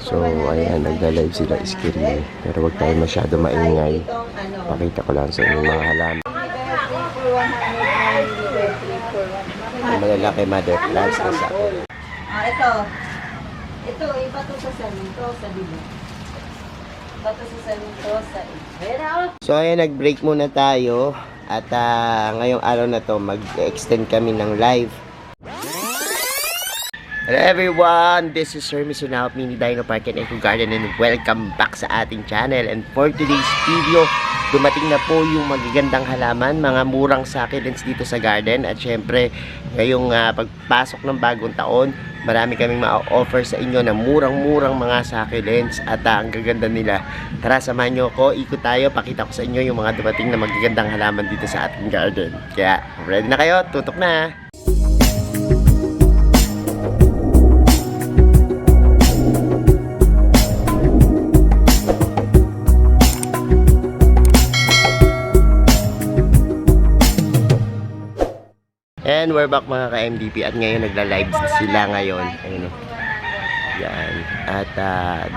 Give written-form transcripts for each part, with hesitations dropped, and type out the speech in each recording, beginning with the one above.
So, ayan, nagla-live sila screen. Pero wag tayo masyado maingay. Pakita ko lang sa inyo mga halaman. Ang malalaki mother plants na sa akin. Ito. Ito, iba to sa Samintosa, di ba? Iba to sa Samintosa. So, ayan, nag-break muna tayo. At ngayong araw na to, mag-extend kami ng live. Hello everyone, this is Sir Misunao of Mini Dino Park and Eco Garden and welcome back sa ating channel. And for today's video, dumating na po yung magagandang halaman, mga murang succulents dito sa garden. At syempre, ngayong pagpasok ng bagong taon, marami kaming ma-offer sa inyo na murang-murang mga succulents at ang gaganda nila. Tara, samahan nyo ako, ikot tayo, pakita ko sa inyo yung mga dumating na magagandang halaman dito sa ating garden. Kaya, ready na kayo? Tutok na! And we're back mga ka-MDP at ngayon nagla-live sila ngayon. Ayun o. Yan. At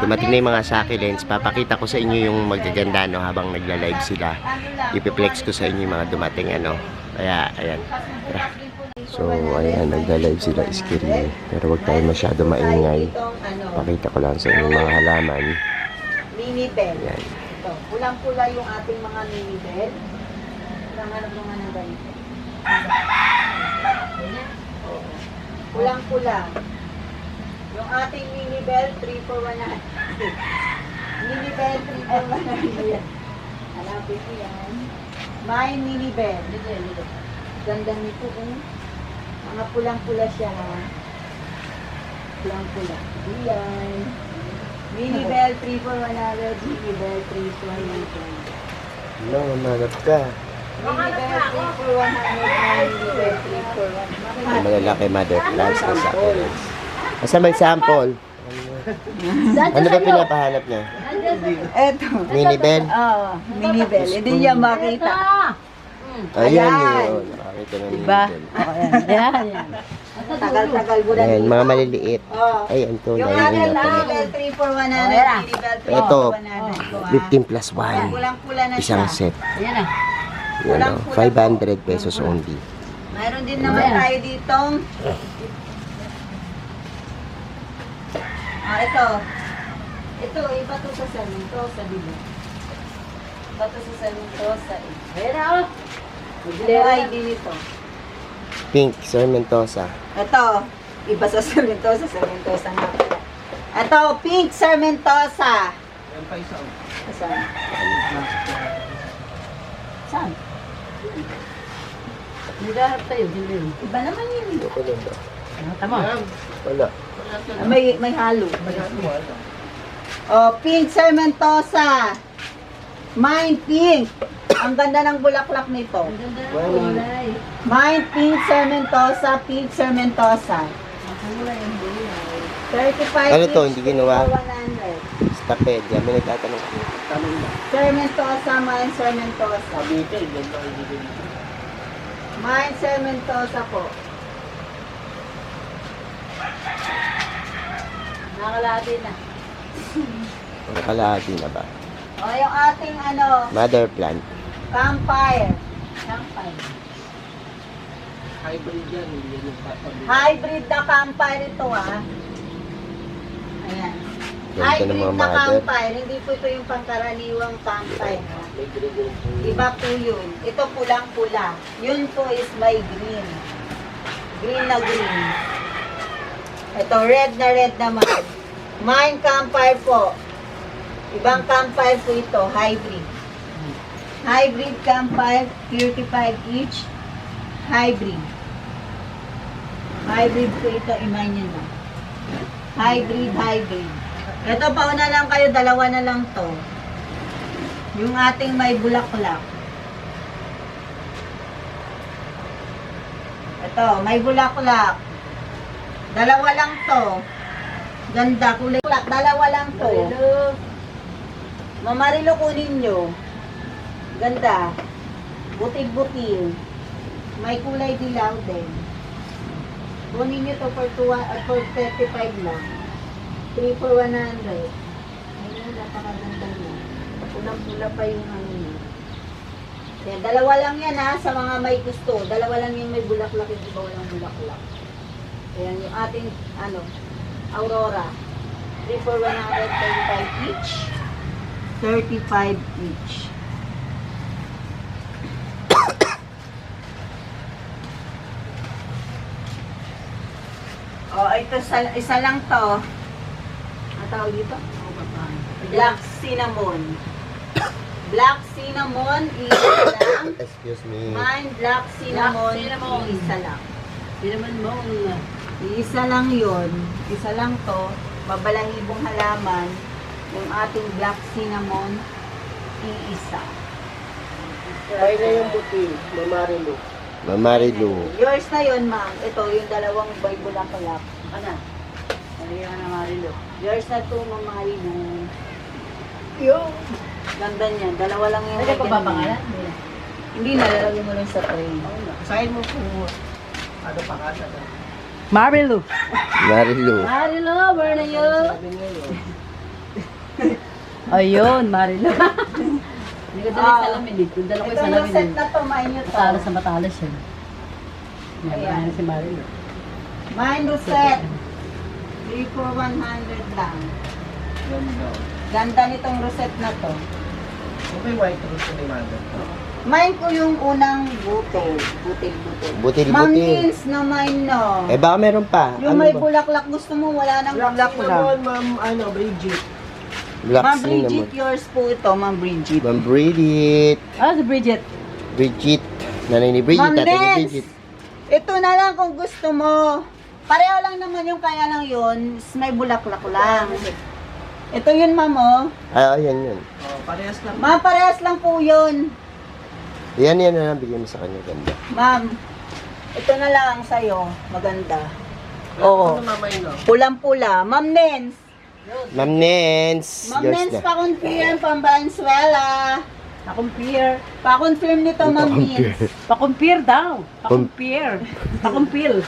dumating na yung mga succulents. Papakita ko sa inyo yung magaganda no, habang nagla-live sila. Ipiplex ko sa inyo yung mga dumating ano. Kaya ayan. Tara. So ayan, nagla-live sila screen. Pero wag tayo masyado maingay. Pakita ko lang sa inyo yung mga halaman. Mini bell. Yan. Ito, pulang-pula yung ating mga mini bell. Nanganap naman ng ganito. Pulang-pula. Yung ating mini bell, 3 for 100. Mini bell, 3 for 100. Hanapin ko yan. My mini bell. Ganda nito eh. Mga pulang-pula siya ha. Pulang-pula. Ayan. Mini bell, 3 for 100. Mini bell, 3 for 100. No, manap ka. Mini bell, 3 for 100. Mini bell, 3 for 100. Ang malalaki mother plants na succulents. Asa may sample? Ano ba pinapahanap niya? Eto. Mini bell? Oo, mini bell. Hindi niya makita. Ayan Ayan. yun. Nakakita na mini Diba? bell. O, ayan. Ayan. Tagal-tagal mo na. Ayan, mga maliliit. Oo. Ay, ito. Yung Dahil akin, na mini bell, 3 for 100. Mini bell, 3 Ito, for 100. 15 plus 1. Pulang-pula na siya. Isang set. Ayan na. Yan o, 500 pesos only. Mayroon din naman tayo ditong ito. Ito, iba to sa Samintosa, di ba? Iba to sa Samintosa eh. Ayan na o. Ito ID nito. Pink, Sir Mendoza. Ito, iba sa Samintosa, Samintosa nga pala. Ito, pink Samintosa. Yan pa isa. Saan? Saan? Naghaharap tayo, hindi. Iba naman yun. Ito lang ba? Tama. Wala. May halo. Oh, pink Samintosa. Mine pink. Ang ganda ng bulaklak nito. Mine pink Samintosa, pink Samintosa. 35 Ano to, each, hindi ginawa? 100. Stapedia, may nagtatanong kami. Samintosa, mine Samintosa. Mine Samintosa po. Nakalahati na. Kalahati na ba? O, yung ating Mother plant. campfire. Campfire. Hybrid na campfire ito ah. Ayan. Ganda ng Hybrid mga na mother. campfire. Hindi po ito yung pangkaraniwang campfire. Ha? Iba po yun. Ito pulang-pula. Yun po is may green. Green na green. Ito red na red naman. Mine campfire po. Ibang campfire po ito. Hybrid. Hybrid campfire. 35 each. Hybrid. Hybrid po ito. Iman nyo na. Hybrid, hybrid. Ito pauna lang kayo. Dalawa na lang to. Yung ating may bulaklak. Ito, may bulaklak. Dalawa lang to. Ganda, kulay. Dalawa lang to. Mamarilo kunin nyo. Ganda. Butil-butil. May kulay dilaw din. Kunin nyo to for 35 lang. 3 for 100. Ayun, napakaganda niya. Pulang-pula pa yung ano niya. Kaya dalawa lang yan ha, sa mga may gusto. Dalawa lang yung may bulaklak, yung iba walang bulaklak. Ayan yung ating, Aurora. 3 for 135 each. 35 each. Oh, ito isa lang to. Ano tawag dito? Black cinnamon. Black cinnamon, isa lang. Excuse me. Mine, black cinnamon, isa lang. Cinnamon mo. Isa lang yun. Isa lang to. Babalahibong halaman. Yung ating black cinnamon, iisa. Kaya na yung buti. Mamarilo. Mamarilu. Yours na yun, ma'am. Ito, yung dalawang bay bulaklak. Ano? Ano yung namarilo? Yours na to, Ma'am Marino. Yung. Ganda niyan. Dalawa lang yung Ano pa ba ganyan. pangalan? Hindi, nalalagay mo lang sa tray. Sahin mo po. Ano pangalan? Marilo. Marilu. Marilo, where na yun? Ayun, Marilo. Hindi ko dala yung salamin eh. Kung dala ko yung Ito yung salamin set eh. na to, mine nyo to. Matalas na matalas yan. Yan, Ayan. yan si Marilo. Mine Rosette. 3 for 100 lang. Ganda nitong Rosette na to. Okay, white rose ni Mando. Mine ko yung unang butil. Butil-butil. Butil-butil. Ma'am Nins na mine no. Eh baka meron pa. Yung Ano may ba? bulaklak gusto mo, wala nang bulaklak. Ma'am, Bridget. Black Ma'am cinnamon. Bridget, yours po ito, Ma'am Bridget. Ma'am Bridget. Ah, si Bridget. Bridget. Nanay ni Bridget. Ma'am Tatay ni Nens, Bridget. ito na lang kung gusto mo. Pareho lang naman yung kaya lang yun, is may bulaklak lang. Ito yun, ma'am, oh. Ah, ayan yun. Oh, parehas lang. Ma'am, parehas lang po yun. Yan na lang. Bigyan mo sa kanya. Ganda. Ma'am, ito na lang sa'yo. Maganda. Oo. mamay no? Pulang-pula. Ma'am Nens. Ma'am Nens. Ma'am Yours Nens, na. pa-confirm, Pambansuela. Pa-compare. Pa-confirm nito, Ma'am Pa-compare. Nens. Pa-compare daw. Pa-compare. Pa-compare.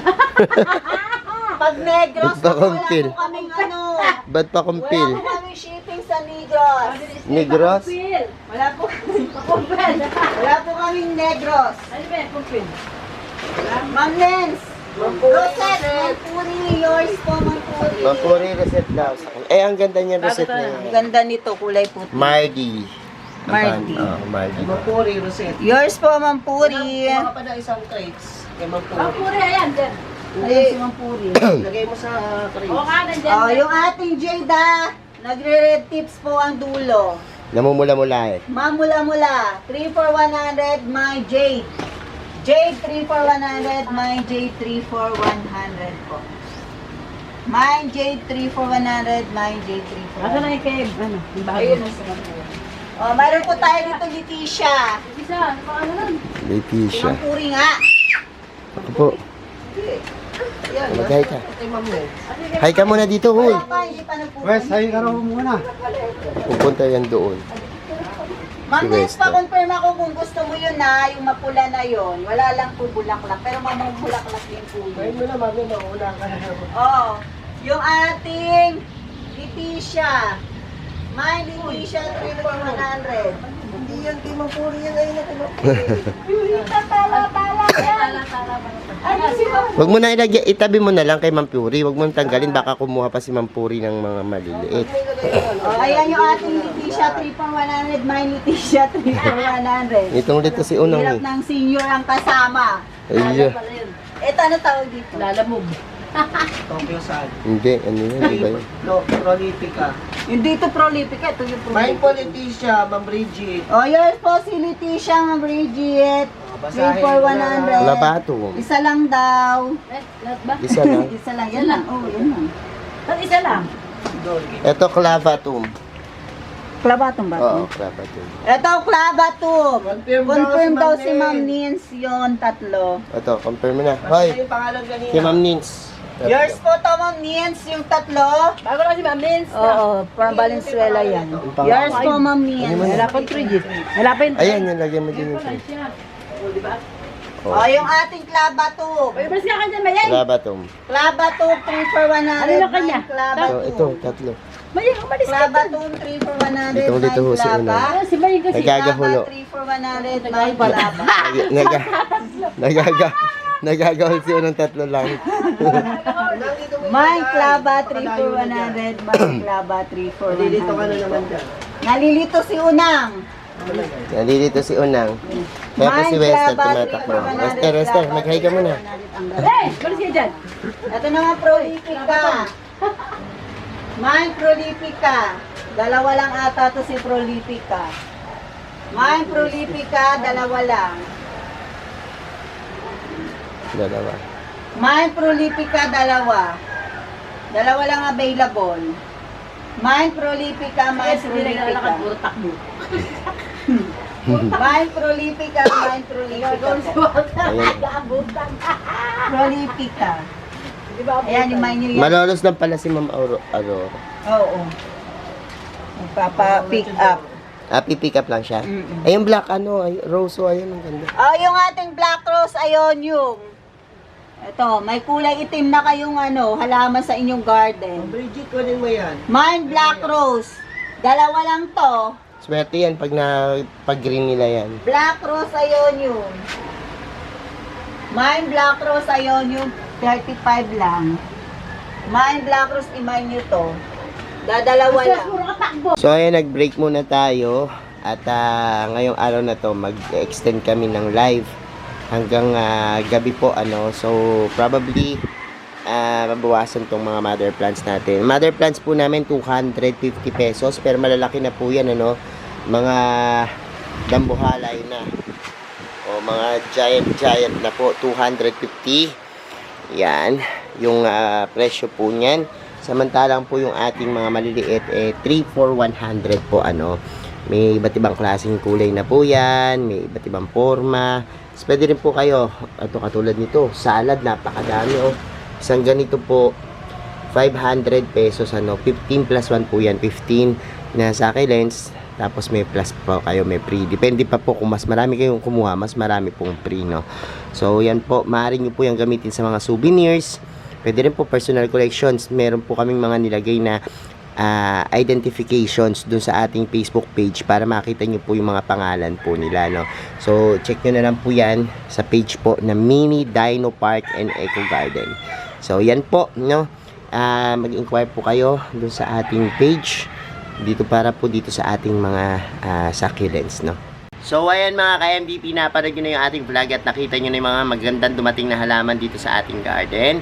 Pag Negros, Pa-compare. wala po kaming ano. Ba't pa Wala kumpil? po kaming shipping sa Negros. Negros? Wala po wala po kaming Negros. Ano ba yung compare? Ma'am Nens. Rosette, Mampuri, yours po, Mampuri. Mampuri reset daw sa kanya. Eh, ang ganda niya reset Bakit niya. Ang ganda nito, kulay puti. Mardi. Mardi. Mardi. Mapuri, Rosette. Yours po, Mampuri. Mga pa na isang crates. Kay Mapuri. Mapuri, ayan, dyan. Ayan si Mampuri. Lagay mo sa crates. O, kanan dyan. Oh, yung ating Jada, nagre-red tips po ang dulo. Namumula-mula eh. Mamula-mula, 3 for 100, my Jade. Jade, 3 for 100, my Jade, 3 for 100 po. My Jade, 3 for 100, my Jade, 3 for Asa 100. na yung kay, ano, yung bago? Ayun, si Mampuri. Oh, mayroon po tayo dito, Leticia. Isa, ano pa ano nun? Si Leticia. Mampuri nga. Ako po. Yan. Mag-hi ka. Ito yung mamay. Hi ka muna dito, huy. Wala pa, hindi pa nagpupunta. ka raw muna. Pupunta yan doon. Ma'am Si Nens, Westa. pa-confirm ako kung gusto mo yun na, yung mapula na yun. Wala lang po bulaklak, pero mamang bulaklak din po Ngayon yun. mo na, mami, mauna ka na. Oh, yung ating Leticia. My Leticia, 3 for 100. Hindi yan, kay Mapuri yan. Ayun na, kay Mapuri. Tala-tala yan. Ano si Ma'am? Huwag mo na ilagay, itabi mo na lang kay Ma'am Puri. Huwag mo nang tanggalin, baka kumuha pa si Ma'am Puri ng mga maliliit. Oh, ayan yung ating Leticia, 3 for 100. My Leticia, 3 for 100. Itong ulit kasi unang Hirap eh. ng senior ang kasama. Ayun. Ito, ano tawag dito? Lalamog. Tokyo saan? Hindi, ano yun, iba yun. Prolifica. Yung dito prolifica, ito yung Mine prolifica. po, Leticia, Ma'am Bridget. Oh, yours po si Leticia, Ma'am Bridget. 3 for 100. Wala ba ito? Isa lang daw. Lahat ba? Isa lang. Isa lang. Yan lang. Oh, yan lang. Ba't isa lang? Ito, clavatum. Clavatum ba Oo, ito? clavatum. Ito, clavatum. Confirm Daw si Ma'am Nins yun, tatlo. Ito, confirm mo na. Ano Hoy, yung pangalan kanina? kay Ma'am Nins. Yours po to, Ma'am Nins, yung tatlo. Bago lang si Ma'am Nins. Oo, from Valenzuela yan. Yours po, Ma'am Nins. Wala pa 3G. Wala pa yung Ayan, yung lagyan mo din yung Siya. O, di ba? Oh. Yung ating Clabatube. Uy, balis ka ka dyan, Mayay. Wala ba itong? Clabatube 3 for 100. Ano na kanya? Ito, tatlo. Mayay, umalis ka dyan. Clabatube 3 for 100. Dito ho si Clava. Una. Ah, si Mayay kasi. Nagagahulo. 3 for 100. May Clava. Nagagahol si Unang tatlo lang. May Clava 3 for 100. May Clava 3 for 100. Nalilito ka na naman dyan. Nalilito si Unang. Nalilito si Unang. Kaya po si Wester tumatakbo. Wester, mag-hi ka muna. Hey, balis ka dyan. Ito naman Prolifica. May Prolifica. Dalawa lang ata to si Prolifica. May Prolifica, dalawa lang. Dalawa. May Prolifica, dalawa. Dalawa lang available. May Prolifica, may Ay, hindi naglalakad, Prolifica. puro takbo. May Prolifica, may Prolifica. Prolifica. Di ba? Ayan, imay nyo yan. Malolos lang pala si Ma'am Aurora. Oo. Magpapa-pick up. Pick up lang siya. Mm-mm. Ay, yung black rose, ayun, ang ganda. Yung ating black rose, Ionium. Ito, may kulay itim na kayong halaman sa inyong garden. Bridget, kunin mo yan. Mine black rose. Dalawa lang to. Swerte yan pag green nila yan. Black rose Ionium. Mine black rose Ionium, 35 lang. Mine black rose, imay nyo to. Dadalawa lang. Puro ka takbo. So ayan, nag-break muna tayo. At ngayong araw na to, mag-extend kami ng live hanggang gabi po. So probably mabawasan tong mga mother plants natin. Mother plants po namin 250 pesos, pero malalaki na po yan, mga dambuhalay na o mga giant na po, 250. Yan yung presyo po niyan. Samantalang po yung ating mga maliliit 3 for 100 po. May iba't ibang klaseng kulay na po yan, may iba't ibang forma. So, pwede rin po kayo, ito katulad nito, salad, napakadami Isang ganito po, 500 pesos, 15 plus 1 po yan, 15 na sa akin lens, tapos may plus po kayo, may free. Depende pa po kung mas marami kayong kumuha, mas marami pong free, So, yan po, maaari nyo po yung gamitin sa mga souvenirs. Pwede rin po personal collections. Meron po kaming mga nilagay na identifications dun sa ating Facebook page para makita nyo po yung mga pangalan po nila, So, check nyo na lang po yan sa page po na Mini Dino Park and Eco Garden. So, yan po, mag-inquire po kayo dun sa ating page dito para po dito sa ating mga succulents, So, ayan mga ka-MDP, napanood nyo na yung ating vlog at nakita nyo na yung mga magandang dumating na halaman dito sa ating garden.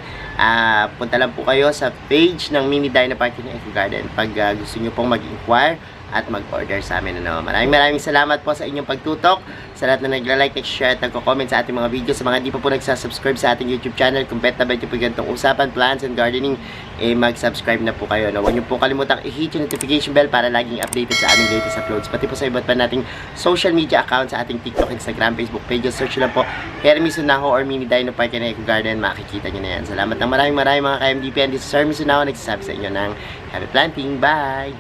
Punta lang po kayo sa page ng Mini Dino Park and Eco Garden pag gusto nyo pong mag-inquire at mag-order sa amin. Maraming salamat po sa inyong pagtutok, sa lahat na nagla-like, share at nagko-comment sa ating mga videos. Sa mga hindi pa po nagsasubscribe sa ating YouTube channel, kung pet na ba ito po ganitong usapan, plants and gardening, mag-subscribe na po kayo. Huwag nyo po kalimutang i-hit yung notification bell para laging updated sa aming latest uploads. Pati po sa iba't pa nating social media accounts sa ating TikTok, Instagram, Facebook pages. Search lang po Hermes Sunaho or Mini Dino Park and Eco Garden. Makikita nyo na yan. Salamat ng maraming mga ka-MDP. And this is Hermes Sunaho, nagsasabi sa inyo ng happy planting. Bye!